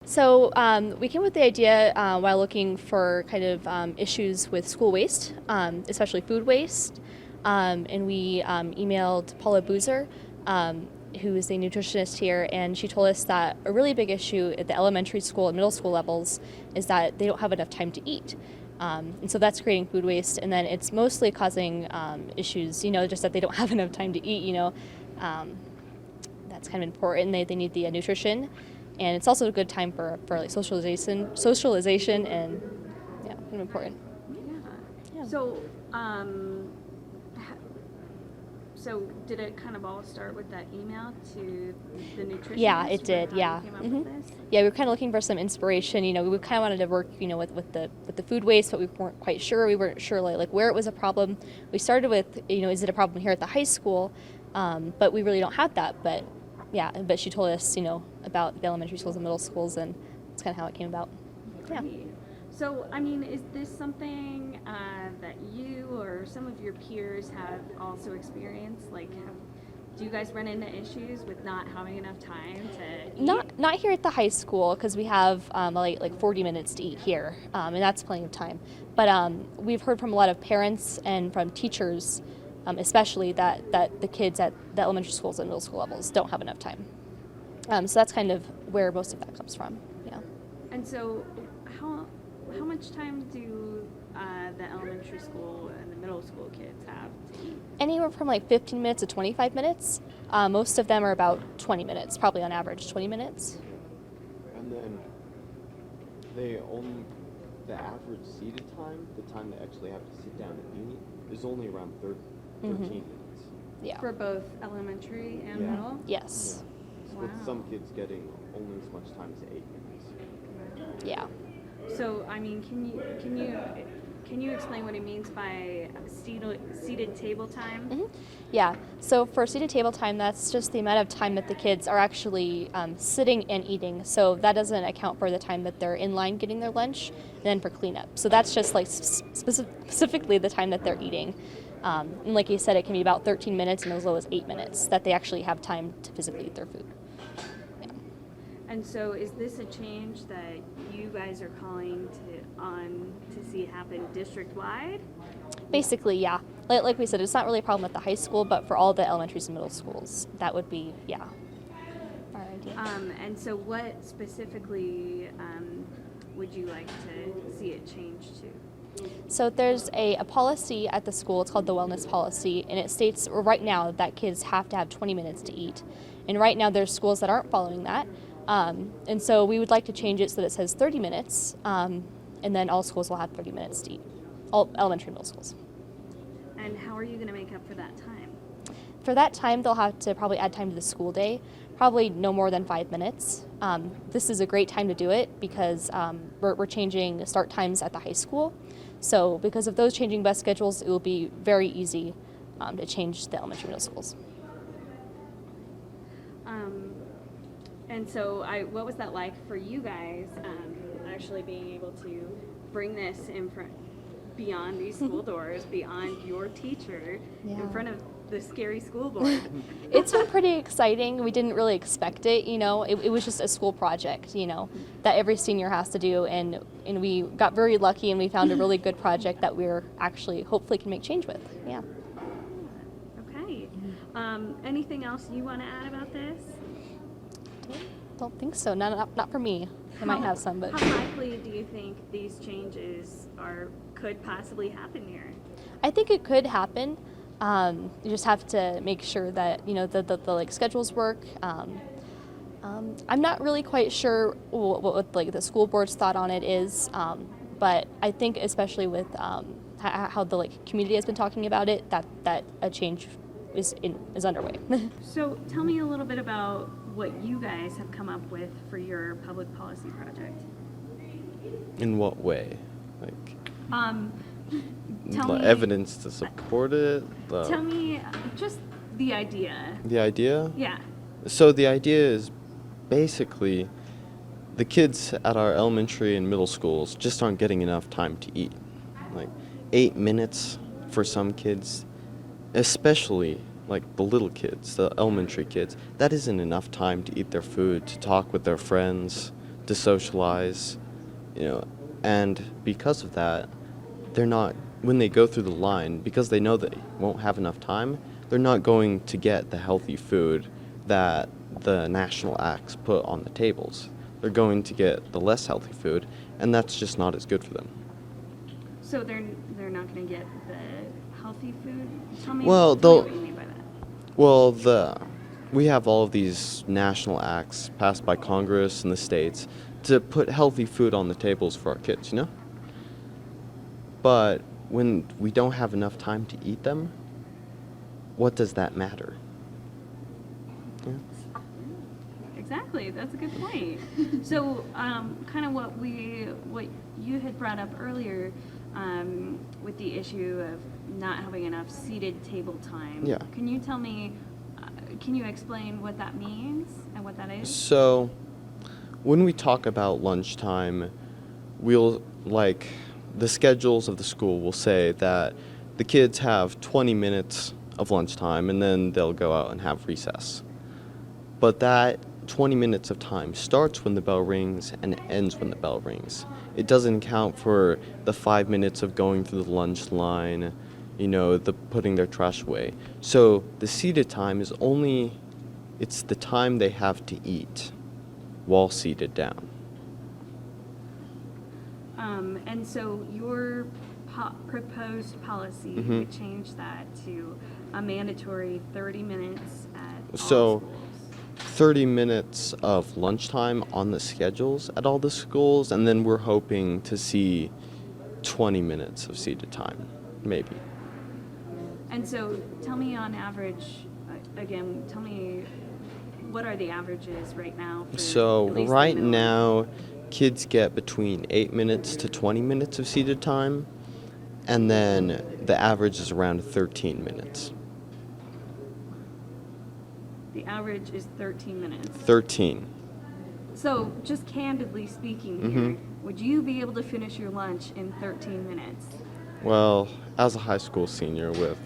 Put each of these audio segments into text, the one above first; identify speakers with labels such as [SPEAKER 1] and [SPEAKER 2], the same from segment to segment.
[SPEAKER 1] So we came with the idea while looking for kind of issues with school waste, especially food waste. And we emailed Paula Boozer, who is a nutritionist here, and she told us that a really big issue at the elementary school and middle school levels is that they don't have enough time to eat. And so that's creating food waste, and then it's mostly causing issues, just that they don't have enough time to eat, that's kind of important. They need the nutrition, and it's also a good time for like socialization, and yeah, kind of important.
[SPEAKER 2] Yeah. So did it kind of all start with that email to the nutritionist?
[SPEAKER 1] Yeah, it did. Yeah.
[SPEAKER 2] Came up with this?
[SPEAKER 1] Yeah, we were kind of looking for some inspiration. We kind of wanted to work, with the food waste, but we weren't quite sure. We weren't sure like where it was a problem. We started with, is it a problem here at the high school? But we really don't have that. But yeah, but she told us, about the elementary schools and middle schools, and that's kind of how it came about.
[SPEAKER 2] Great. Yeah. So, is this something that you or some of your peers have also experienced? Like, do you guys run into issues with not having enough time to eat?
[SPEAKER 1] Not here at the high school, because we have like 40 minutes to eat here, and that's plenty of time. But we've heard from a lot of parents and from teachers, especially that the kids at the elementary schools and middle school levels don't have enough time. So that's kind of where most of that comes from. Yeah.
[SPEAKER 2] And so, how much time do the elementary school and the middle school kids have to eat?
[SPEAKER 1] Anywhere from like 15 minutes to 25 minutes. Most of them are about 20 minutes, probably on average 20 minutes.
[SPEAKER 3] And then the average seated time, the time they actually have to sit down and eat, is only around 13 minutes.
[SPEAKER 1] Yeah.
[SPEAKER 2] For both elementary and middle?
[SPEAKER 1] Yes.
[SPEAKER 2] Wow.
[SPEAKER 3] With some kids getting only as much time as 8 minutes.
[SPEAKER 1] Yeah.
[SPEAKER 2] So, can you explain what it means by seated table time?
[SPEAKER 1] Mm-hmm. Yeah. So for seated table time, that's just the amount of time that the kids are actually sitting and eating. So that doesn't account for the time that they're in line getting their lunch, and then for cleanup. So that's just like specifically the time that they're eating. And like you said, it can be about 13 minutes and as low as 8 minutes that they actually have time to physically eat their food.
[SPEAKER 2] And so, is this a change that you guys are calling to see happen district-wide?
[SPEAKER 1] Basically, yeah. Like we said, it's not really a problem at the high school, but for all the elementaries and middle schools, that would be, our idea.
[SPEAKER 2] And so, what specifically would you like to see it change to?
[SPEAKER 1] So there's a policy at the school. It's called the wellness policy, and it states right now that kids have to have 20 minutes to eat. And right now there's schools that aren't following that. And so we would like to change it so that it says 30 minutes, and then all schools will have 30 minutes to eat, all elementary and middle schools.
[SPEAKER 2] And how are you going to make up for that time?
[SPEAKER 1] For that time, they'll have to probably add time to the school day, probably no more than 5 minutes. This is a great time to do it because we're changing start times at the high school. So because of those changing bus schedules, it will be very easy to change the elementary and middle schools.
[SPEAKER 2] And so, what was that like for you guys, actually being able to bring this in front, beyond these school doors, beyond your teacher, in front of the scary school board?
[SPEAKER 1] It's been pretty exciting. We didn't really expect it, It was just a school project, that every senior has to do, and we got very lucky and we found a really good project that we're actually hopefully can make change with. Yeah.
[SPEAKER 2] Okay. Anything else you want to add about this?
[SPEAKER 1] Don't think so. Not for me. I might have some, but
[SPEAKER 2] how likely do you think these changes could possibly happen here?
[SPEAKER 1] I think it could happen. You just have to make sure that the schedules work. I'm not really quite sure what the school board's thought on it is, but I think especially with how the community has been talking about it, that a change is underway.
[SPEAKER 2] So tell me a little bit about what you guys have come up with for your public policy project.
[SPEAKER 3] In what way?
[SPEAKER 2] Tell me
[SPEAKER 3] Evidence to support it?
[SPEAKER 2] Tell me just the idea.
[SPEAKER 3] The idea?
[SPEAKER 2] Yeah.
[SPEAKER 3] So the idea is basically the kids at our elementary and middle schools just aren't getting enough time to eat. 8 minutes for some kids, especially the little kids, the elementary kids, that isn't enough time to eat their food, to talk with their friends, to socialize, and because of that, they're not, when they go through the line, because they know they won't have enough time, they're not going to get the healthy food that the national acts put on the tables. They're going to get the less healthy food, and that's just not as good for them.
[SPEAKER 2] So they're not going to get the healthy food? Tell me
[SPEAKER 3] Well,
[SPEAKER 2] what you mean by that.
[SPEAKER 3] Well, we have all of these national acts passed by Congress and the states to put healthy food on the tables for our kids, But when we don't have enough time to eat them, what does that matter? Yeah.
[SPEAKER 2] Exactly, that's a good point. So, kind of what you had brought up earlier, with the issue of not having enough seated table time.
[SPEAKER 3] Yeah.
[SPEAKER 2] Can you tell me? Can you explain what that means and what that is?
[SPEAKER 3] So, when we talk about lunchtime, the schedules of the school will say that the kids have 20 minutes of lunchtime and then they'll go out and have recess. But that 20 minutes of time starts when the bell rings and ends when the bell rings. It doesn't count for the 5 minutes of going through the lunch line, the putting their trash away. So the seated time is it's the time they have to eat while seated down.
[SPEAKER 2] And so your proposed policy
[SPEAKER 3] Mhm.
[SPEAKER 2] would change that to a mandatory 30 minutes at all
[SPEAKER 3] So,
[SPEAKER 2] schools.
[SPEAKER 3] 30 minutes of lunchtime on the schedules at all the schools, and then we're hoping to see 20 minutes of seated time, maybe.
[SPEAKER 2] And so tell me on average, again, tell me what are the averages right now? For
[SPEAKER 3] So
[SPEAKER 2] at least the
[SPEAKER 3] right
[SPEAKER 2] middle?
[SPEAKER 3] now, kids get between 8 minutes to 20 minutes of seated time, and then the average is around 13 minutes.
[SPEAKER 2] The average is 13 minutes.
[SPEAKER 3] 13.
[SPEAKER 2] So just candidly speaking here, would you be able to finish your lunch in 13 minutes?
[SPEAKER 3] Well, as a high school senior with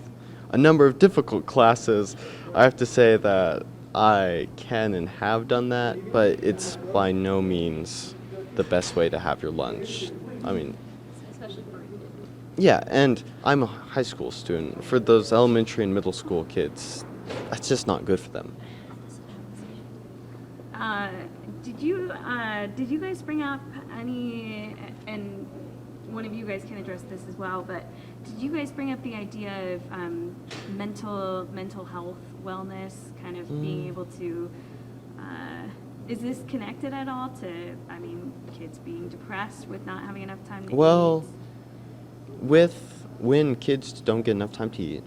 [SPEAKER 3] a number of difficult classes, I have to say that I can and have done that, but it's by no means the best way to have your lunch. I mean,
[SPEAKER 1] Especially for
[SPEAKER 3] yeah, and I'm a high school student. For those elementary and middle school kids, that's just not good for them.
[SPEAKER 2] Did you guys bring up any, and one of you guys can address this as well, but did you guys bring up the idea of mental health, wellness, kind of being able to, is this connected at all to, kids being depressed with not having enough time to
[SPEAKER 3] Well,
[SPEAKER 2] eat?
[SPEAKER 3] when kids don't get enough time to eat,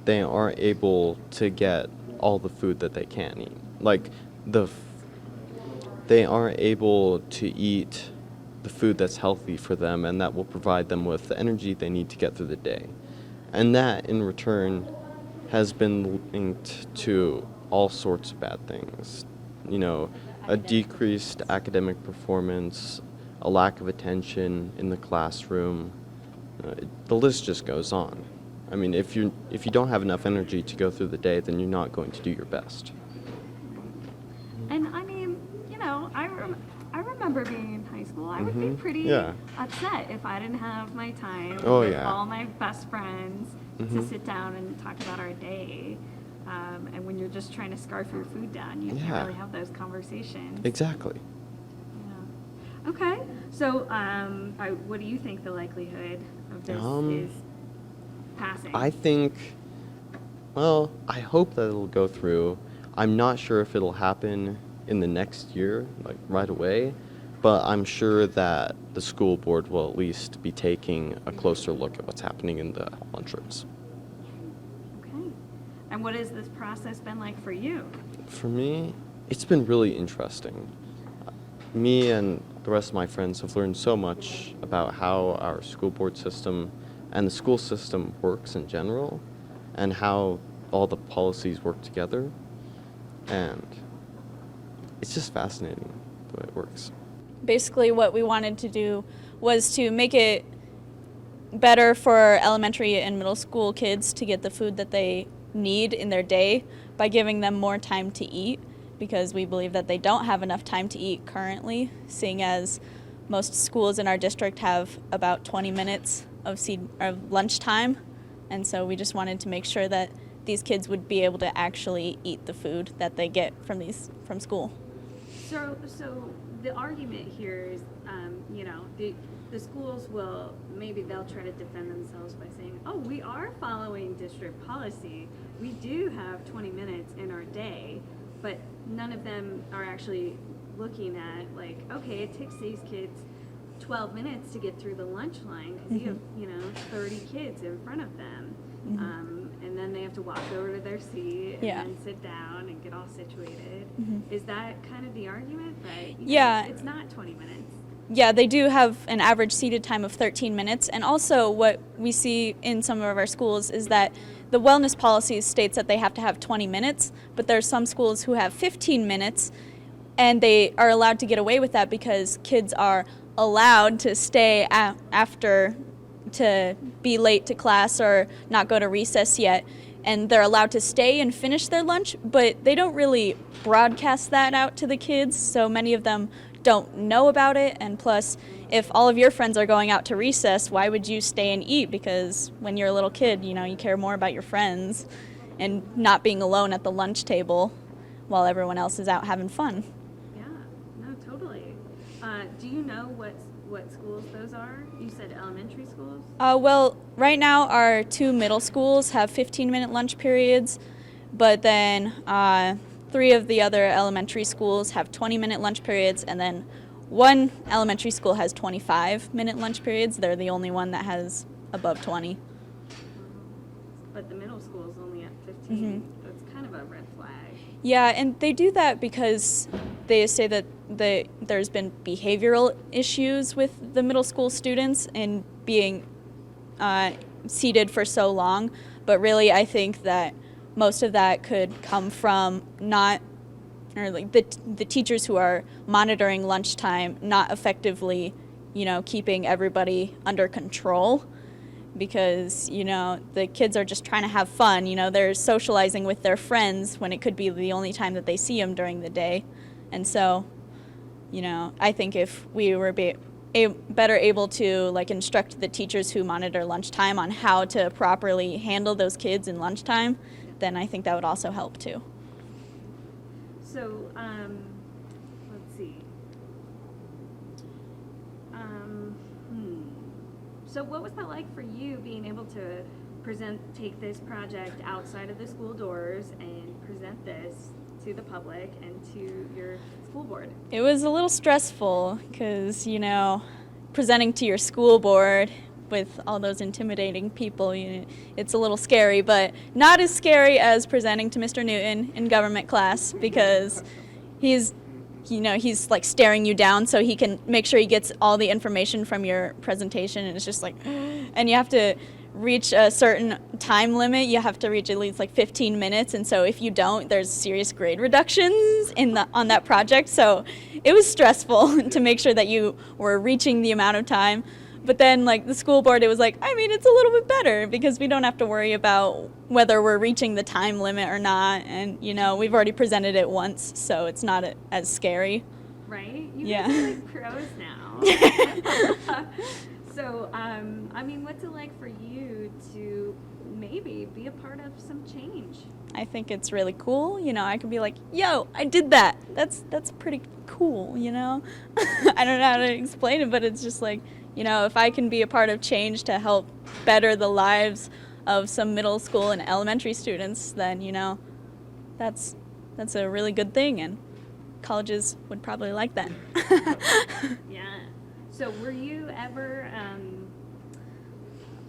[SPEAKER 3] they aren't able to get all the food that they can eat. They aren't able to eat the food that's healthy for them and that will provide them with the energy they need to get through the day. And that, in return, has been linked to all sorts of bad things. A decreased academic performance, a lack of attention in the classroom. The list just goes on. I mean, if you don't have enough energy to go through the day, then you're not going to do your best.
[SPEAKER 2] And I remember being in high school. I would be pretty
[SPEAKER 3] Yeah.
[SPEAKER 2] upset if I didn't have my time
[SPEAKER 3] Oh,
[SPEAKER 2] with
[SPEAKER 3] yeah.
[SPEAKER 2] all my best friends to sit down and talk about our day. And when you're just trying to scarf your food down, you
[SPEAKER 3] Yeah.
[SPEAKER 2] can't really have those conversations.
[SPEAKER 3] Exactly.
[SPEAKER 2] Yeah. Okay. So, what do you think the likelihood of this is passing?
[SPEAKER 3] I hope that it'll go through. I'm not sure if it'll happen in the next year, like right away, but I'm sure that the school board will at least be taking a closer look at what's happening in the lunchrooms.
[SPEAKER 2] Okay. And what has this process been like for you?
[SPEAKER 3] For me, it's been really interesting. Me and the rest of my friends have learned so much about how our school board system and the school system works in general, and how all the policies work together. And it's just fascinating the way it works.
[SPEAKER 4] Basically, what we wanted to do was to make it better for elementary and middle school kids to get the food that they need in their day by giving them more time to eat because we believe that they don't have enough time to eat currently, seeing as most schools in our district have about 20 minutes of lunchtime. And so we just wanted to make sure that these kids would be able to actually eat the food that they get from school.
[SPEAKER 2] So the argument here is, the schools they'll try to defend themselves by saying, oh, we are following district policy. We do have 20 minutes in our day, but none of them are actually looking at, like, okay, it takes these kids 12 minutes to get through the lunch line because you have, 30 kids in front of them. And then they have to walk over to their seat and then sit down and get all situated. Is that kind of the argument? That it's not 20 minutes.
[SPEAKER 4] Yeah, they do have an average seated time of 13 minutes. And also what we see in some of our schools is that the wellness policy states that they have to have 20 minutes, but there's some schools who have 15 minutes, and they are allowed to get away with that because kids are allowed to stay after to be late to class or not go to recess yet, and they're allowed to stay and finish their lunch, but they don't really broadcast that out to the kids, so many of them don't know about it. And plus, if all of your friends are going out to recess, why would you stay and eat? Because when you're a little kid, you care more about your friends and not being alone at the lunch table while everyone else is out having fun.
[SPEAKER 2] Yeah, no, totally. Do you know what schools those are? You said elementary schools?
[SPEAKER 4] Well, right now our 2 middle schools have 15-minute lunch periods, but then 3 of the other elementary schools have 20-minute lunch periods, and then 1 elementary school has 25-minute lunch periods. They're the only one that has above 20.
[SPEAKER 2] But the middle school is only at 15. That's kind of a red flag.
[SPEAKER 4] Yeah, and they do that because they say that there's been behavioral issues with the middle school students in being seated for so long. But really, I think that most of that could come from the teachers who are monitoring lunchtime not effectively, keeping everybody under control, because, the kids are just trying to have fun. They're socializing with their friends when it could be the only time that they see them during the day. And so, I think if we were better able to instruct the teachers who monitor lunchtime on how to properly handle those kids in lunchtime, then I think that would also help too.
[SPEAKER 2] So, let's see. So what was that like for you, being able to take this project outside of the school doors and present this to the public and to your school board?
[SPEAKER 4] It was a little stressful because, presenting to your school board with all those intimidating people, it's a little scary, but not as scary as presenting to Mr. Newton in government class, because he's staring you down so he can make sure he gets all the information from your presentation, and it's just and you have to reach a certain time limit. You have to reach at least 15 minutes, and so if you don't, there's serious grade reductions on that project. So it was stressful to make sure that you were reaching the amount of time. But then, the school board, it was it's a little bit better because we don't have to worry about whether we're reaching the time limit or not. And, we've already presented it once, so it's not as scary.
[SPEAKER 2] Right? You
[SPEAKER 4] Yeah.
[SPEAKER 2] guys are pros now. So, what's it like for you to maybe be a part of some change?
[SPEAKER 4] I think it's really cool. I can be yo, I did that. That's pretty cool, I don't know how to explain it, but it's just if I can be a part of change to help better the lives of some middle school and elementary students, then, that's a really good thing, and colleges would probably like that.
[SPEAKER 2] Yeah. So were you ever,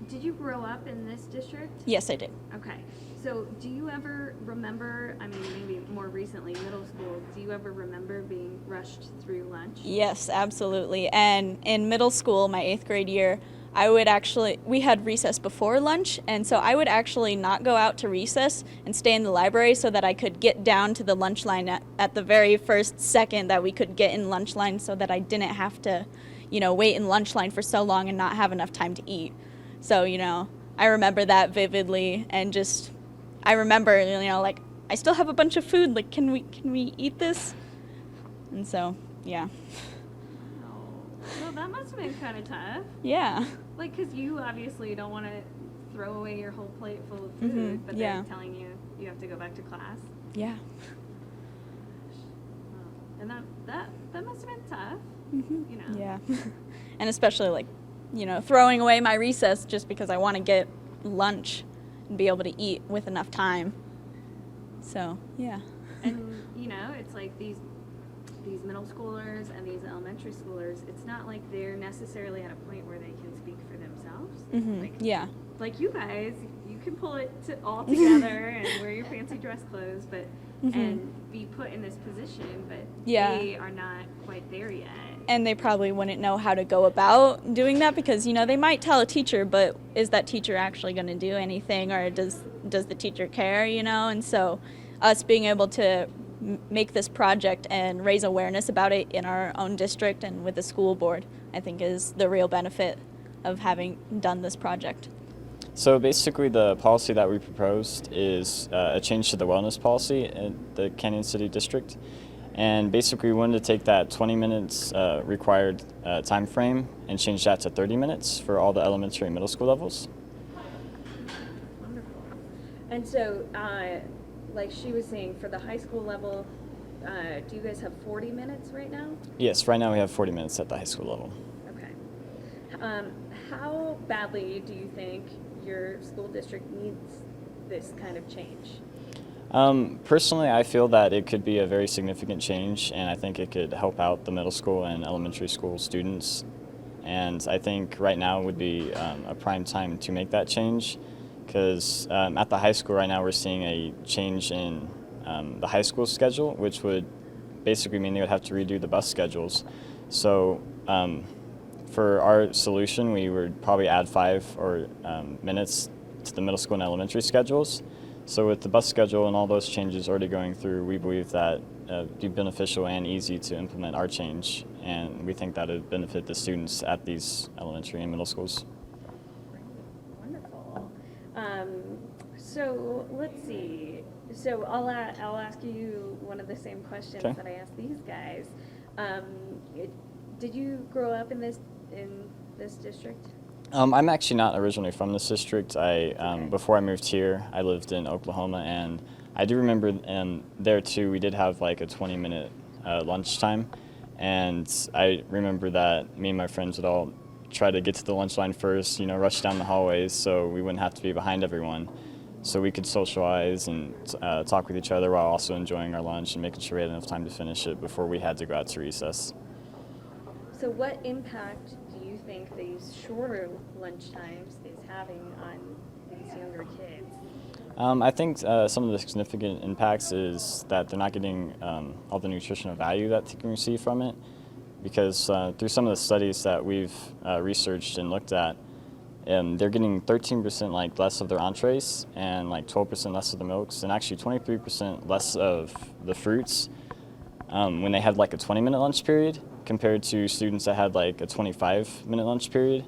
[SPEAKER 2] did you grow up in this district?
[SPEAKER 4] Yes, I did.
[SPEAKER 2] Okay. So do you ever remember, maybe more recently, middle school, do you ever remember being rushed through lunch?
[SPEAKER 4] Yes, absolutely. And in middle school, my 8th grade year, we had recess before lunch, and so I would actually not go out to recess and stay in the library so that I could get down to the lunch line at the very first second that we could get in lunch line, so that I didn't have to, wait in lunch line for so long and not have enough time to eat. So, I remember that vividly, and I remember, I still have a bunch of food. Like, can we eat this? And so, yeah.
[SPEAKER 2] Well, that must have been kind of tough.
[SPEAKER 4] Yeah.
[SPEAKER 2] Like, because you obviously don't want to throw away your whole plate full of food, but
[SPEAKER 4] yeah.
[SPEAKER 2] they're telling you you have to go back to class.
[SPEAKER 4] Yeah.
[SPEAKER 2] And that must have been tough, you know.
[SPEAKER 4] Yeah. And especially, like, throwing away my recess just because I want to get lunch and be able to eat with enough time. So, yeah.
[SPEAKER 2] And, it's like these middle schoolers and these elementary schoolers, it's not like they're necessarily at a point where they can speak for themselves.
[SPEAKER 4] Yeah.
[SPEAKER 2] Like you guys, you can pull it all together and wear your fancy dress clothes, but and be put in this position, but they are not quite there yet.
[SPEAKER 4] And they probably wouldn't know how to go about doing that because, they might tell a teacher, but is that teacher actually going to do anything, or does the teacher care, And so us being able to make this project and raise awareness about it in our own district and with the school board, I think is the real benefit of having done this project.
[SPEAKER 5] So basically the policy that we proposed is a change to the wellness policy in the Canon City District. And basically we wanted to take that 20 minutes required time frame and change that to 30 minutes for all the elementary and middle school levels.
[SPEAKER 2] Wonderful. And so, like she was saying, for the high school level, do you guys have 40 minutes right now?
[SPEAKER 5] Yes, right now we have 40 minutes at the high school level.
[SPEAKER 2] Okay. How badly do you think your school district needs this kind of change?
[SPEAKER 5] Personally, I feel that it could be a very significant change, and I think it could help out the middle school and elementary school students. And I think right now would be a prime time to make that change, because at the high school right now we're seeing a change in the high school schedule, which would basically mean they would have to redo the bus schedules. So for our solution, we would probably add 5 minutes to the middle school and elementary schedules. So with the bus schedule and all those changes already going through, we believe that it would be beneficial and easy to implement our change, and we think that it would benefit the students at these elementary and middle schools.
[SPEAKER 2] Wonderful. So let's see. So I'll ask you one of the same questions that I asked these guys. Did you grow up in this district?
[SPEAKER 5] I'm actually not originally from this district. Before I moved here, I lived in Oklahoma, and I do remember there too we did have like a 20-minute lunchtime, and I remember that me and my friends would all try to get to the lunch line first, rush down the hallways so we wouldn't have to be behind everyone, so we could socialize and talk with each other while also enjoying our lunch and making sure we had enough time to finish it before we had to go out to recess.
[SPEAKER 2] So what impact do you think these shorter lunch times is having on these younger kids?
[SPEAKER 5] I think some of the significant impacts is that they're not getting all the nutritional value that they can receive from it, because through some of the studies that we've researched and looked at, they're getting 13% less of their entrees and 12% less of the milks, and actually 23% less of the fruits when they had a 20-minute lunch period compared to students that had a 25-minute lunch period.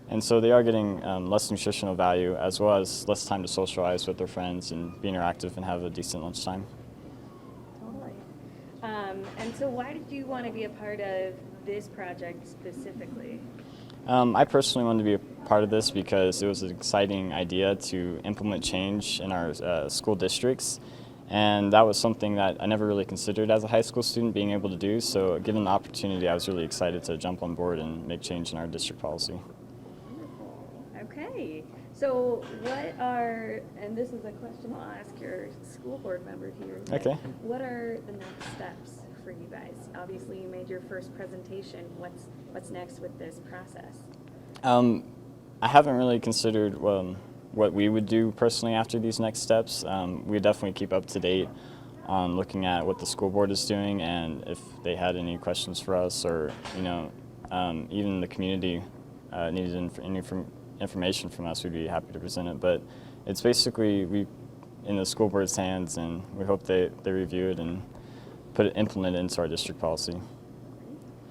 [SPEAKER 5] And so they are getting less nutritional value, as well as less time to socialize with their friends and be interactive and have a decent lunchtime.
[SPEAKER 2] Totally. And so why did you want to be a part of this project specifically?
[SPEAKER 5] I personally wanted to be a part of this because it was an exciting idea to implement change in our school districts. And that was something that I never really considered as a high school student being able to do. So given the opportunity, I was really excited to jump on board and make change in our district policy.
[SPEAKER 2] Okay. So and this is a question I'll ask your school board member here.
[SPEAKER 5] Okay.
[SPEAKER 2] What are the next steps for you guys? Obviously, you made your first presentation. What's next with this process?
[SPEAKER 5] I haven't really considered what we would do personally after these next steps. We definitely keep up to date on looking at what the school board is doing, and if they had any questions for us, or even the community needed any information from us, we'd be happy to present it. But it's basically in the school board's hands, and we hope they review it and implement it into our district policy.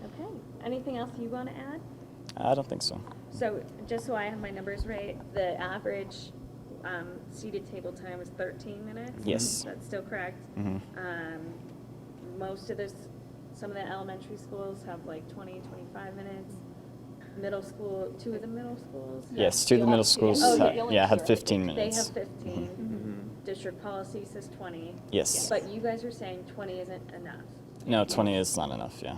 [SPEAKER 2] Okay. Anything else you want to add?
[SPEAKER 5] I don't think so.
[SPEAKER 2] So just so I have my numbers right, the average seated table time is 13 minutes?
[SPEAKER 5] Yes.
[SPEAKER 2] That's still correct?
[SPEAKER 5] Mhm.
[SPEAKER 2] Most of this, some of the elementary schools have like 20, 25 minutes. Middle school, two of the middle schools?
[SPEAKER 5] Yes, two of the middle schools
[SPEAKER 2] Oh,
[SPEAKER 5] had 15
[SPEAKER 2] They
[SPEAKER 5] minutes.
[SPEAKER 2] have 15. District policy says 20.
[SPEAKER 5] Yes.
[SPEAKER 2] But you guys are saying 20 isn't enough.
[SPEAKER 5] No, 20 is not enough, yeah.